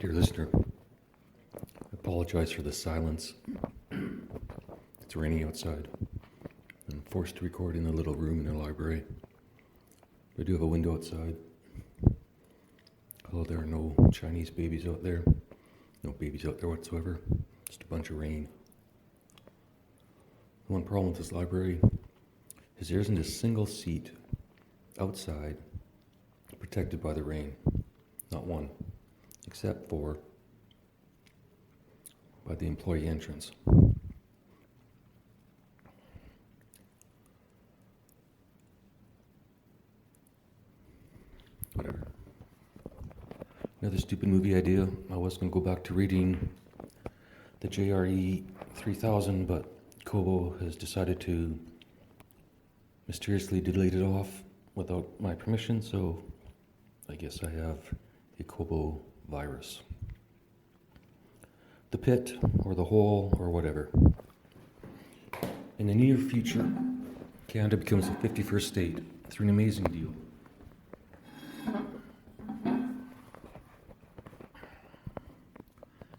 Dear listener, I apologize for the silence. It's raining outside. I'm forced to record in a little room in the library. I do have a window outside. Although there are no Chinese babies out there. No babies out there whatsoever. Just a bunch of rain. The one problem with this library is there isn't a single seat outside protected by the rain. Not one. Except for by the employee entrance. Whatever. Another stupid movie idea. I was going to go back to reading the JRE 3000, but Kobo has decided to mysteriously delete it off without my permission, so I guess I have a Kobo virus. The pit, or the hole, or whatever. In the near future, Canada becomes the 51st state through an amazing deal.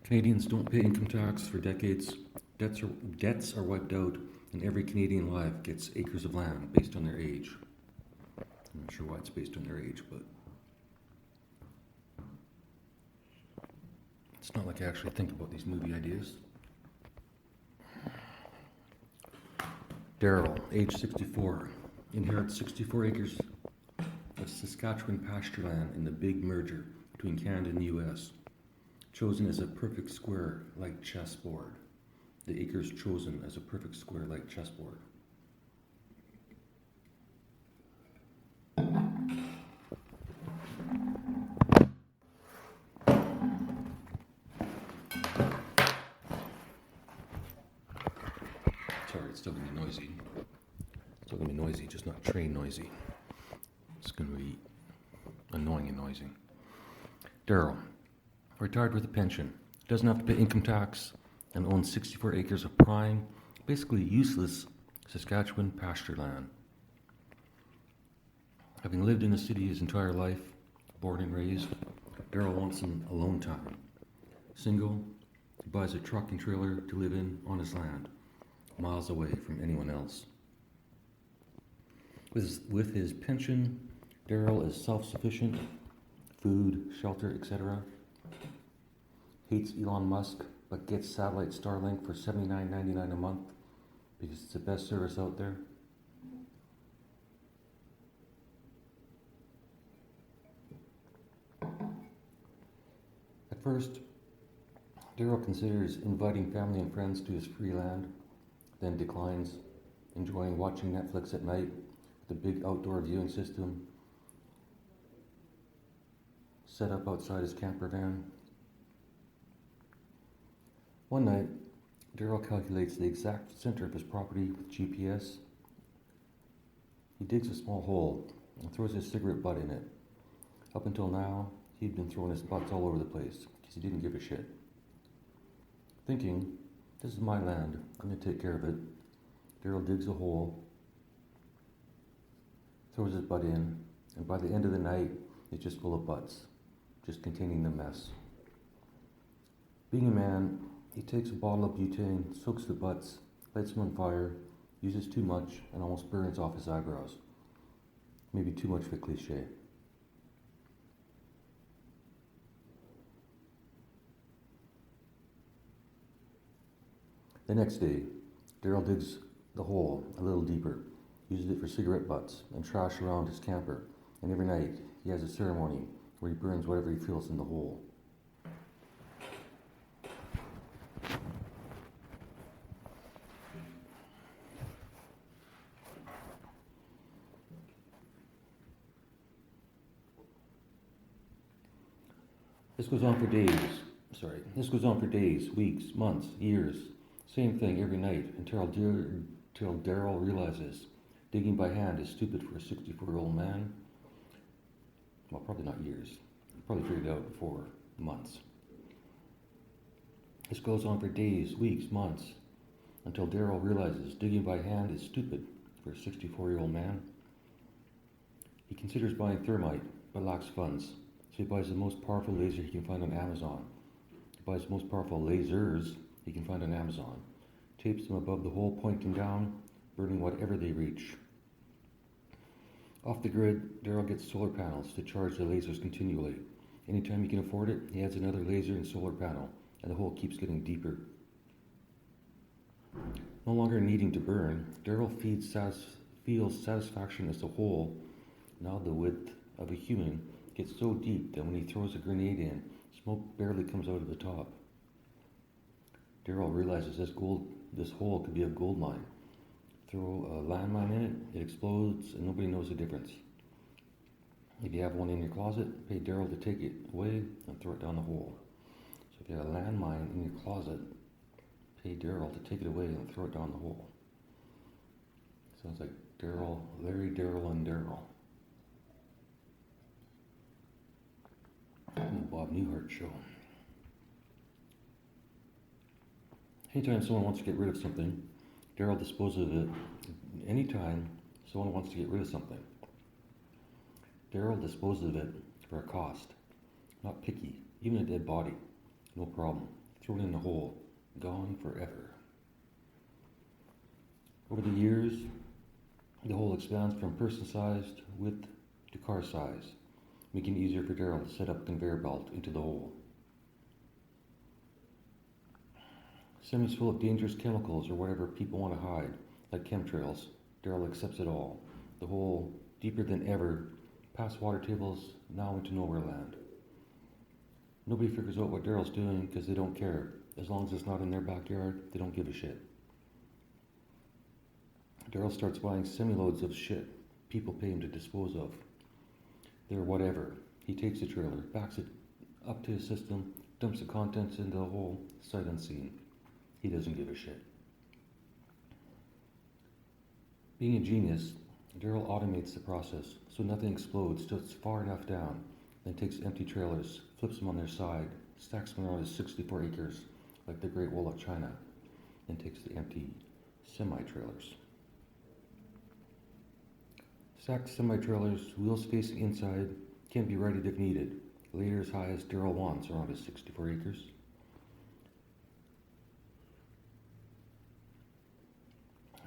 Canadians don't pay income tax for decades. Debts are wiped out, and every Canadian alive gets acres of land based on their age. I'm not sure why it's based on their age, but it's not like I actually think about these movie ideas. Daryl, age 64, inherits 64 acres of Saskatchewan pasture land in the big merger between Canada and the U.S., chosen as a perfect square like chessboard. The acres chosen as a perfect square like chessboard. Sorry, it's still going to be noisy. It's still going to be noisy, just not train noisy. It's going to be annoying and noisy. Daryl, retired with a pension, doesn't have to pay income tax, and owns 64 acres of prime, basically useless Saskatchewan pasture land. Having lived in the city his entire life, born and raised, Daryl wants some alone time. Single, he buys a truck and trailer to live in on his land, miles away from anyone else. With his pension, Daryl is self-sufficient, food, shelter, etc. Hates Elon Musk, but gets satellite Starlink for $79.99 a month because it's the best service out there. At first, Daryl considers inviting family and friends to his free land, then declines, enjoying watching Netflix at night with a big outdoor viewing system set up outside his camper van. One night, Daryl calculates the exact center of his property with GPS. He digs a small hole and throws his cigarette butt in it. Up until now, he'd been throwing his butts all over the place because he didn't give a shit. Thinking, this is my land, I'm going to take care of it, Daryl digs a hole, throws his butt in, and by the end of the night, it's just full of butts, just containing the mess. Being a man, he takes a bottle of butane, soaks the butts, lights them on fire, uses too much, and almost burns off his eyebrows. Maybe too much of a cliche. The next day, Daryl digs the hole a little deeper, uses it for cigarette butts and trash around his camper, and every night he has a ceremony where he burns whatever he feels in the hole. This goes on for days, weeks, months, years. Same thing every night until Daryl realizes digging by hand is stupid for a 64-year-old man. Well, probably not years. He probably figured it out before months. This goes on for days, weeks, months, until Daryl realizes digging by hand is stupid for a 64-year-old man. He considers buying thermite, but lacks funds, So he buys the most powerful laser he can find on Amazon. He buys the most powerful lasers he can find on Amazon. Tapes them above the hole, pointing down, burning whatever they reach. Off the grid, Daryl gets solar panels to charge the lasers continually. Anytime he can afford it, he adds another laser and solar panel, and the hole keeps getting deeper. No longer needing to burn, Daryl feels satisfaction as the hole, now the width of a human, gets so deep that when he throws a grenade in, smoke barely comes out of the top. Daryl realizes this hole could be a gold mine. Throw a landmine in it, it explodes, and nobody knows the difference. If you have one in your closet, pay Daryl to take it away and throw it down the hole. So if you have a landmine in your closet, pay Daryl to take it away and throw it down the hole. Sounds like Daryl, Larry, Daryl, and Daryl. The Bob Newhart Show. Anytime someone wants to get rid of something, Daryl disposes of it. Anytime someone wants to get rid of something, Daryl disposes of it for a cost. Not picky. Even a dead body, no problem. Throw it in the hole. Gone forever. Over the years, the hole expands from person-sized width to car size, making it easier for Daryl to set up a conveyor belt into the hole. Semis full of dangerous chemicals or whatever people want to hide, like chemtrails. Daryl accepts it all. The hole, deeper than ever, past water tables, now into nowhere land. Nobody figures out what Daryl's doing because they don't care. As long as it's not in their backyard, they don't give a shit. Daryl starts buying semi-loads of shit people pay him to dispose of. They're whatever. He takes the trailer, backs it up to his system, dumps the contents into the hole, sight unseen. He doesn't give a shit. Being a genius, Daryl automates the process so nothing explodes till it's far enough down, then takes empty trailers, flips them on their side, stacks them around his 64 acres like the Great Wall of China, then takes the empty semi-trailers. Stacked semi-trailers, wheels facing inside, can be righted if needed, later as high as Daryl wants around his 64 acres.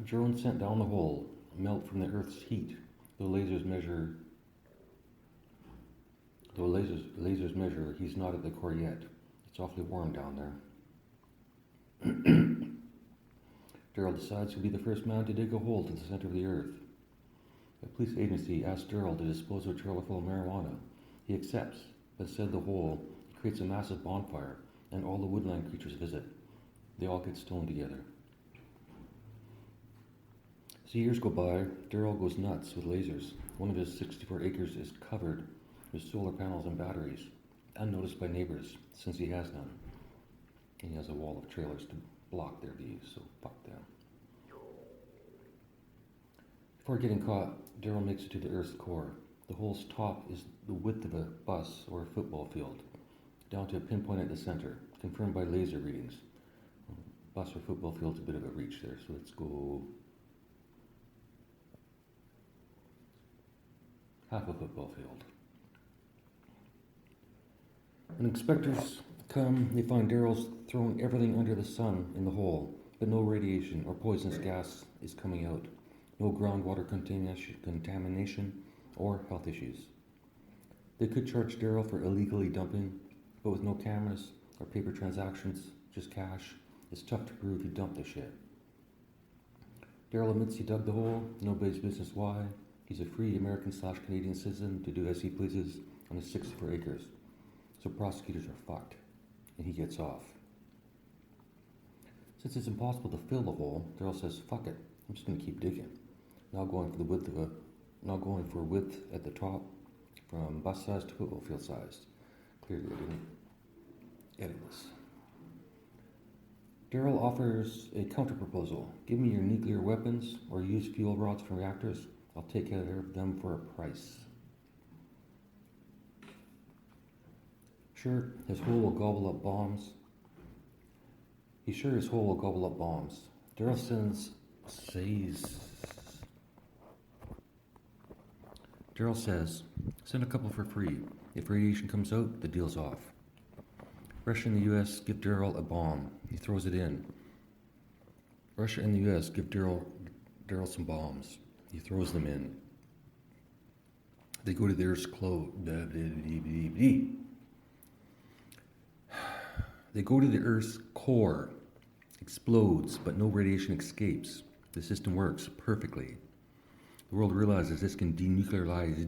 Drones sent down the hole melt from the Earth's heat. Though lasers measure, he's not at the core yet. It's awfully warm down there. Daryl decides to be the first man to dig a hole to the center of the Earth. A police agency asks Daryl to dispose of a trailer full of marijuana. He accepts, but said the hole creates a massive bonfire, and all the woodland creatures visit. They all get stoned together. As years go by, Daryl goes nuts with lasers. One of his 64 acres is covered with solar panels and batteries, unnoticed by neighbors, since he has none. And he has a wall of trailers to block their views, so fuck them. Before getting caught, Daryl makes it to the Earth's core. The hole's top is the width of a bus or a football field, down to a pinpoint at the center, confirmed by laser readings. Bus or football field's a bit of a reach there, so let's go half a football field. When inspectors come, they find Daryl's throwing everything under the sun in the hole, but no radiation or poisonous gas is coming out. No groundwater contamination or health issues. They could charge Daryl for illegally dumping, but with no cameras or paper transactions, just cash, it's tough to prove he dumped the shit. Daryl admits he dug the hole, nobody's business why. He's a free American/Canadian citizen to do as he pleases on his 64 acres. So prosecutors are fucked, and he gets off. Since it's impossible to fill the hole, Daryl says, "Fuck it, I'm just going to keep digging." Now going for width at the top, from bus size to football field size. Clearly, I didn't edit this. Daryl offers a counterproposal. Give me your nuclear weapons or use fuel rods from reactors. I'll take care of them for a price. Sure, his hole will gobble up bombs. Daryl Send a couple for free. If radiation comes out, the deal's off. Russia and the US give Daryl a bomb. He throws it in. Russia and the US give Daryl some bombs. He throws them in. They go to the Earth's They go to the Earth's core. Explodes, but no radiation escapes. The system works perfectly. The world realizes this can denuclearize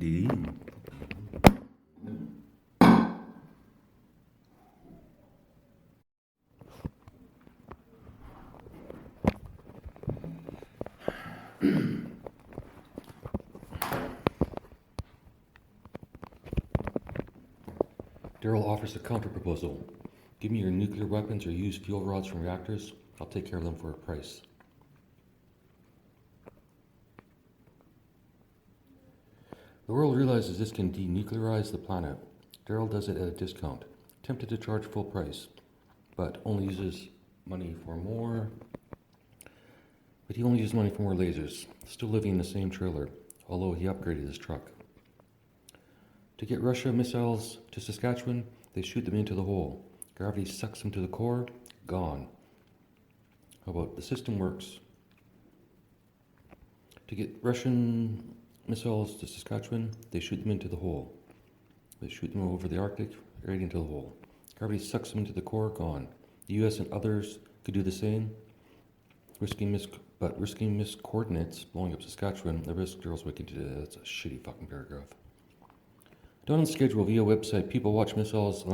Daryl offers a counterproposal. Give me your nuclear weapons or use fuel rods from reactors. I'll take care of them for a price. The world realizes this can denuclearize the planet. Daryl does it at a discount, tempted to charge full price, but only uses money for more. But he only uses money for more lasers, still living in the same trailer, although he upgraded his truck. To get Russia missiles to Saskatchewan, they shoot them into the hole. Gravity sucks them to the core, gone. How about the system works? To get Russian missiles to Saskatchewan, they shoot them into the hole. They shoot them over the Arctic, right into the hole. Gravity sucks them into the core, gone. The US and others could do the same, risking missed coordinates, blowing up Saskatchewan. The risk Daryl's waking to death. That's a shitty fucking paragraph. Done on schedule via website. People watch missiles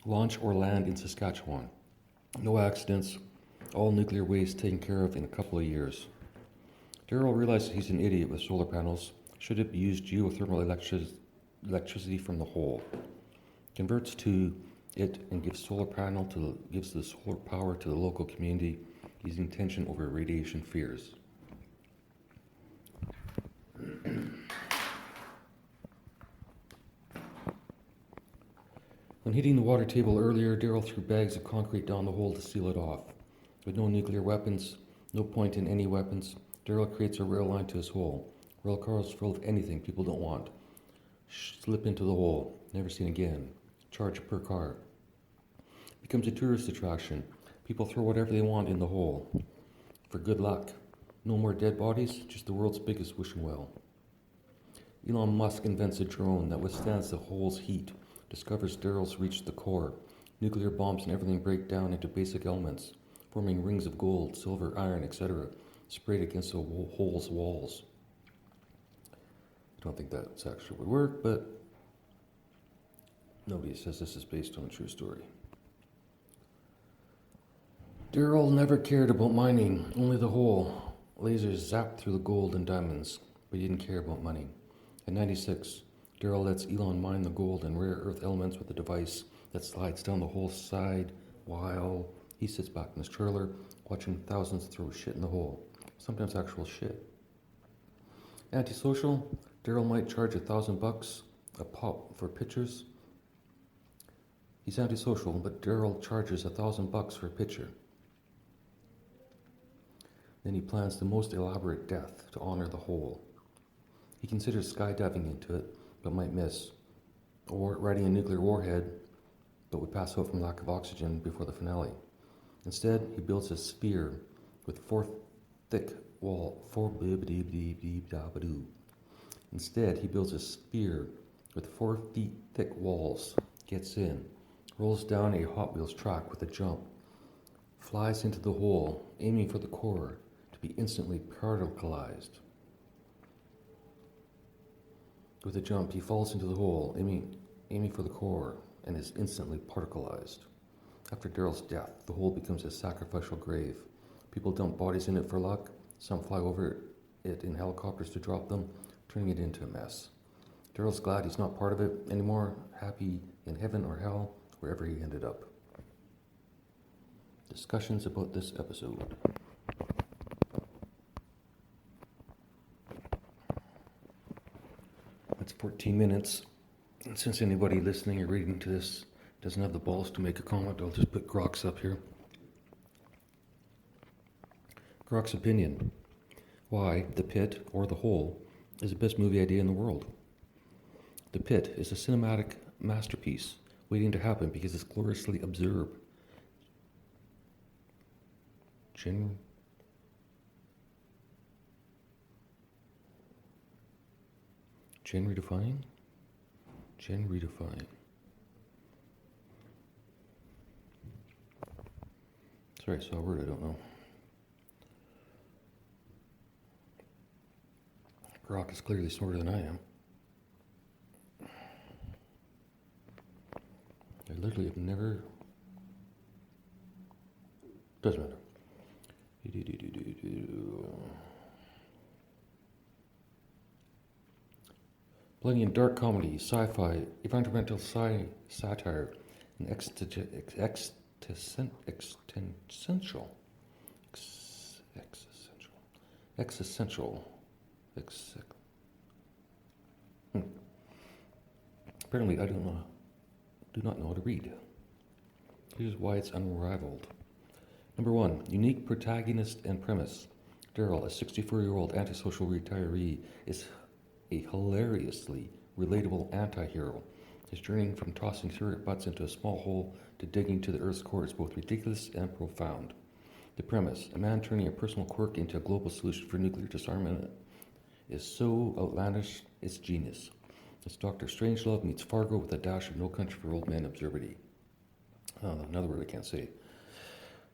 launch or land in Saskatchewan. No accidents. All nuclear waste taken care of in a couple of years. Daryl realizes he's an idiot with solar panels. Should it use geothermal electricity from the hole? Converts to it and gives the solar power to the local community, easing tension over radiation fears. When hitting the water table earlier, Daryl threw bags of concrete down the hole to seal it off. With no nuclear weapons, no point in any weapons, Daryl creates a rail line to his hole. Rail cars full of anything people don't want. Slip into the hole, never seen again. Charge per car. Becomes a tourist attraction. People throw whatever they want in the hole. For good luck. No more dead bodies, just the world's biggest wishing well. Elon Musk invents a drone that withstands the hole's heat. Discovers Daryl's reached the core. Nuclear bombs and everything break down into basic elements, forming rings of gold, silver, iron, etc., sprayed against the hole's walls. I don't think that actually would work, but nobody says this is based on a true story. Daryl never cared about mining, only the hole. Lasers zapped through the gold and diamonds, but he didn't care about money. In 96, Daryl lets Elon mine the gold and rare earth elements with a device that slides down the hole side while he sits back in his trailer watching thousands throw shit in the hole, sometimes actual shit. Antisocial, Daryl might charge $1,000 a pop for pictures. He's antisocial, but Daryl charges $1,000 for a picture. Then he plans the most elaborate death to honor the hole. He considers skydiving into it, but might miss, or riding a nuclear warhead, but would pass out from lack of oxygen before the finale. Instead, he builds a sphere with four feet thick walls, gets in, rolls down a Hot Wheels track with a jump, flies into the hole, aiming for the core to be instantly particleized. With a jump, he falls into the hole, aiming for the core, and is instantly particleized. After Daryl's death, the hole becomes a sacrificial grave. People dump bodies in it for luck. Some fly over it in helicopters to drop them, turning it into a mess. Daryl's glad he's not part of it anymore, happy in heaven or hell, wherever he ended up. Discussions about this episode. That's 14 minutes. And since anybody listening or reading to this doesn't have the balls to make a comment, I'll just put Grok's up here. Grok's opinion. Why The Pit, or The Hole, is the best movie idea in the world. The Pit is a cinematic masterpiece waiting to happen because it's gloriously absurd. Genre define? Genre define. Sorry, I saw a word I don't know. Grok is clearly smarter than I am. I literally have never... Doesn't matter. Blending in dark comedy, sci-fi, environmental satire, and existential. Apparently, I do not know how to read. Here's why it's unrivaled. Number 1, unique protagonist and premise. Daryl, a 64-year-old antisocial retiree, is a hilariously relatable anti-hero. His journey from tossing cigarette butts into a small hole to digging to the Earth's core is both ridiculous and profound. The premise, a man turning a personal quirk into a global solution for nuclear disarmament, is so outlandish, it's genius. It's Dr. Strangelove meets Fargo with a dash of No Country for Old Men absurdity. Another word I can't say.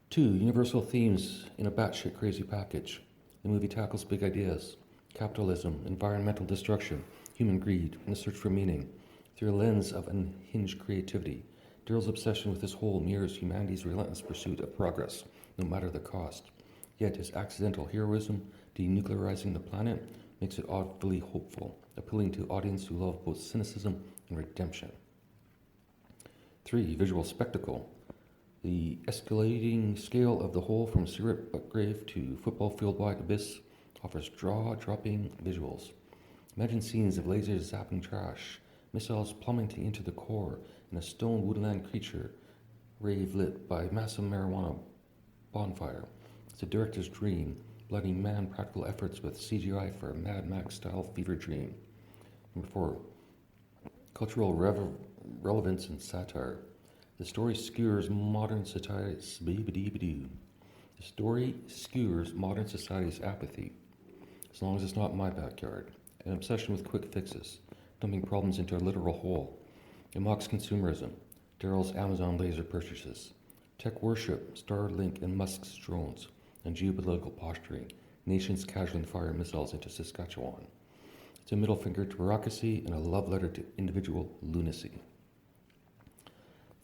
2, universal themes in a batshit crazy package. The movie tackles big ideas: capitalism, environmental destruction, human greed, and the search for meaning through a lens of unhinged creativity. Daryl's obsession with his whole mirrors humanity's relentless pursuit of progress, no matter the cost. Yet his accidental heroism, denuclearizing the planet, makes it oddly hopeful, appealing to audiences who love both cynicism and redemption. 3, visual spectacle. The escalating scale of the hole from cigarette butt grave to football field-wide abyss offers jaw-dropping visuals. Imagine scenes of lasers zapping trash, missiles plummeting into the core, and a stone woodland creature rave lit by massive marijuana bonfire. It's a director's dream, blending man-practical efforts with CGI for a Mad Max-style fever dream. Number 4, cultural relevance and satire. The story skewers modern society's apathy, as long as it's not my backyard. An obsession with quick fixes, dumping problems into a literal hole. It mocks consumerism, Daryl's Amazon laser purchases, tech worship, Starlink and Musk's drones, and geopolitical posturing, nations casually fire missiles into Saskatchewan. It's a middle finger to bureaucracy and a love letter to individual lunacy.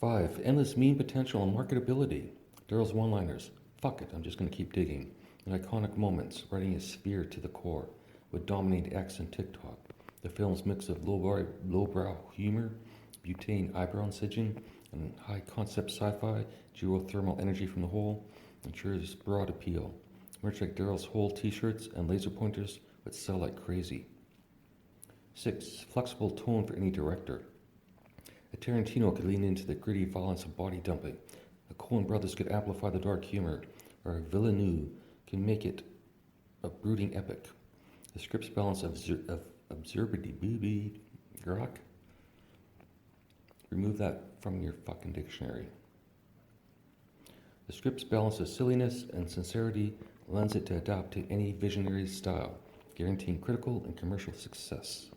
5, endless meme potential and marketability. Daryl's one-liners, fuck it, I'm just going to keep digging, and iconic moments, writing his sphere to the core, would dominate X and TikTok. The film's mix of lowbrow humor, butane eyebrow singeing, and high-concept sci-fi, geothermal energy from the hole, ensures broad appeal. Merch like Daryl's Hole t-shirts and laser pointers would sell like crazy. 6, flexible tone for any director. A Tarantino could lean into the gritty violence of body dumping. The Coen brothers could amplify the dark humor, or a Villeneuve can make it a brooding epic. The script's balance of absurdity, booby, grok. Remove that from your fucking dictionary. The script's balance of silliness and sincerity lends it to adapt to any visionary's style, guaranteeing critical and commercial success.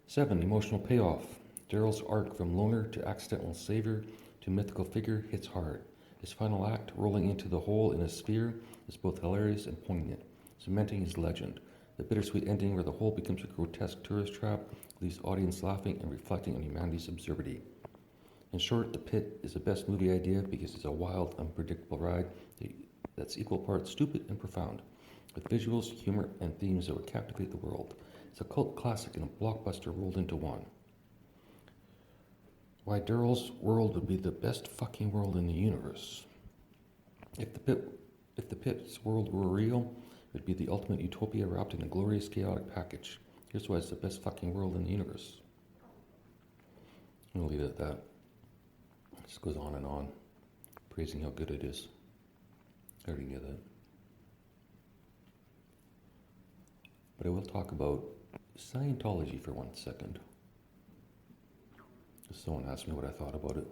7, emotional payoff. Daryl's arc from loner to accidental savior to mythical figure hits hard. His final act, rolling into the hole in a sphere, is both hilarious and poignant, cementing his legend. The bittersweet ending where the hole becomes a grotesque tourist trap leaves audience laughing and reflecting on humanity's absurdity. In short, The Pit is the best movie idea because it's a wild, unpredictable ride that's equal parts stupid and profound, with visuals, humor, and themes that would captivate the world. It's a cult classic and a blockbuster rolled into one. Why Daryl's world would be the best fucking world in the universe. If the Pit's world were real, it would be the ultimate utopia wrapped in a glorious chaotic package. Here's why it's the best fucking world in the universe. I'm gonna leave it at that. It just goes on and on, praising how good it is. I already knew that. But I will talk about Scientology for 1 second. Someone asked me what I thought about it.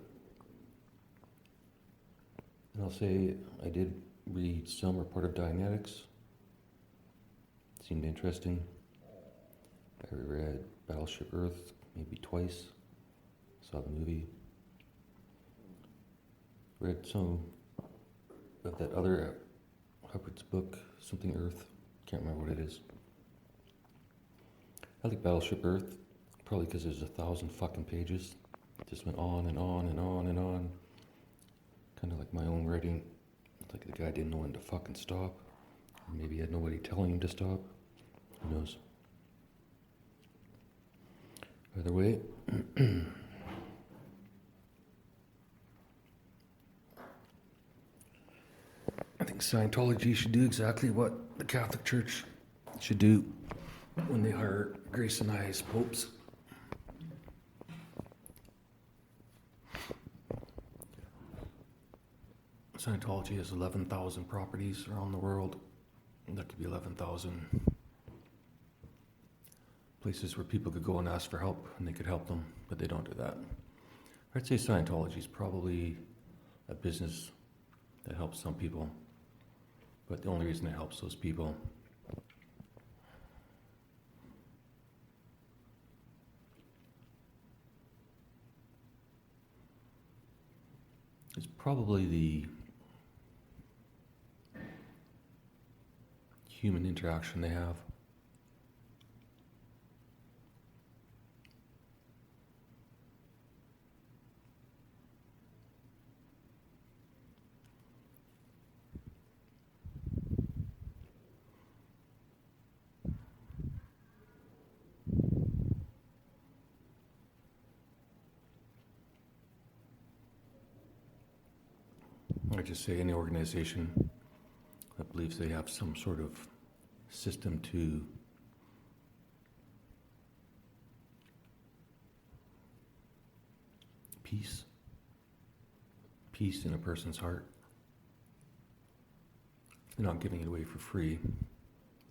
And I'll say I did read some or part of Dianetics. It seemed interesting. I read Battleship Earth maybe twice. Saw the movie. Read some of that other Hubbard's book, something Earth. Can't remember what it is. I like Battleship Earth, probably because there's 1,000 fucking pages. It just went on and on and on and on. Kind of like my own writing. It's like the guy didn't know when to fucking stop. Or maybe he had nobody telling him to stop. Who knows? Either way, I think Scientology should do exactly what the Catholic Church should do when they hire Grace and I as popes. Scientology has 11,000 properties around the world. That could be 11,000 places where people could go and ask for help, and they could help them, but they don't do that. I'd say Scientology is probably a business that helps some people, but the only reason it helps those people is probably the human interaction they have. I just say any organization that believes they have some sort of system to peace in a person's heart. If they're not giving it away for free,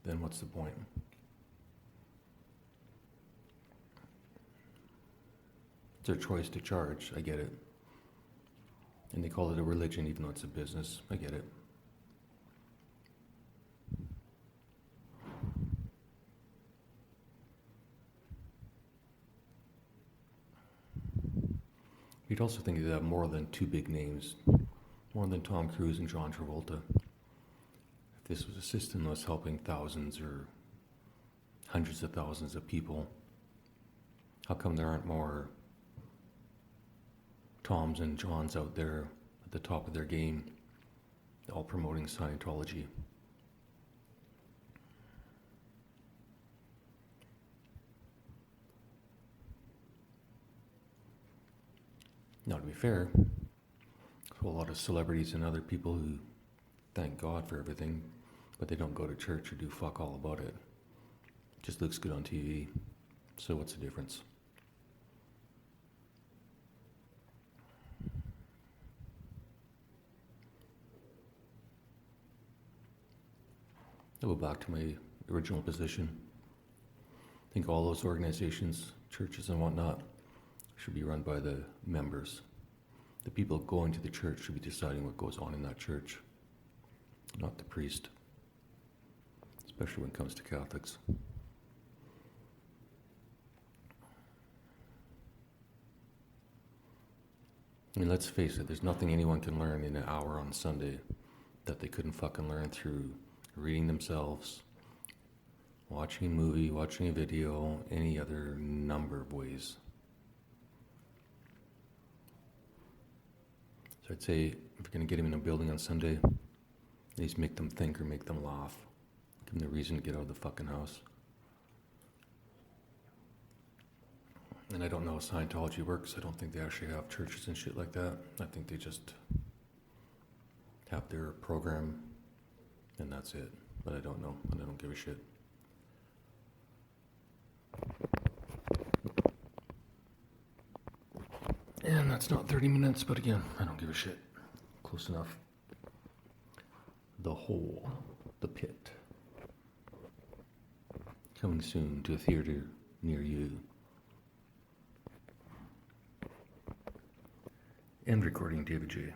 then what's the point? It's their choice to charge, I get it. And they call it a religion even though it's a business, I get it. You'd also think they'd have more than two big names, more than Tom Cruise and John Travolta. If this was a system that was helping thousands or hundreds of thousands of people, how come there aren't more Toms and Johns out there at the top of their game, all promoting Scientology? Now, to be fair, there's a whole lot of celebrities and other people who thank God for everything, but they don't go to church or do fuck all about it. It just looks good on TV. So what's the difference? I'll go back to my original position. I think all those organizations, churches and whatnot, should be run by the members. The people going to the church should be deciding what goes on in that church, not the priest, especially when it comes to Catholics. I mean, let's face it, there's nothing anyone can learn in an hour on Sunday that they couldn't fucking learn through reading themselves, watching a movie, watching a video, any other number of ways. So I'd say if you're going to get them in a building on Sunday, at least make them think or make them laugh. Give them the reason to get out of the fucking house. And I don't know how Scientology works. I don't think they actually have churches and shit like that. I think they just have their program and that's it. But I don't know, and I don't give a shit. And that's not 30 minutes, but again, I don't give a shit. Close enough. The hole, the pit. Coming soon to a theater near you. End recording, David J.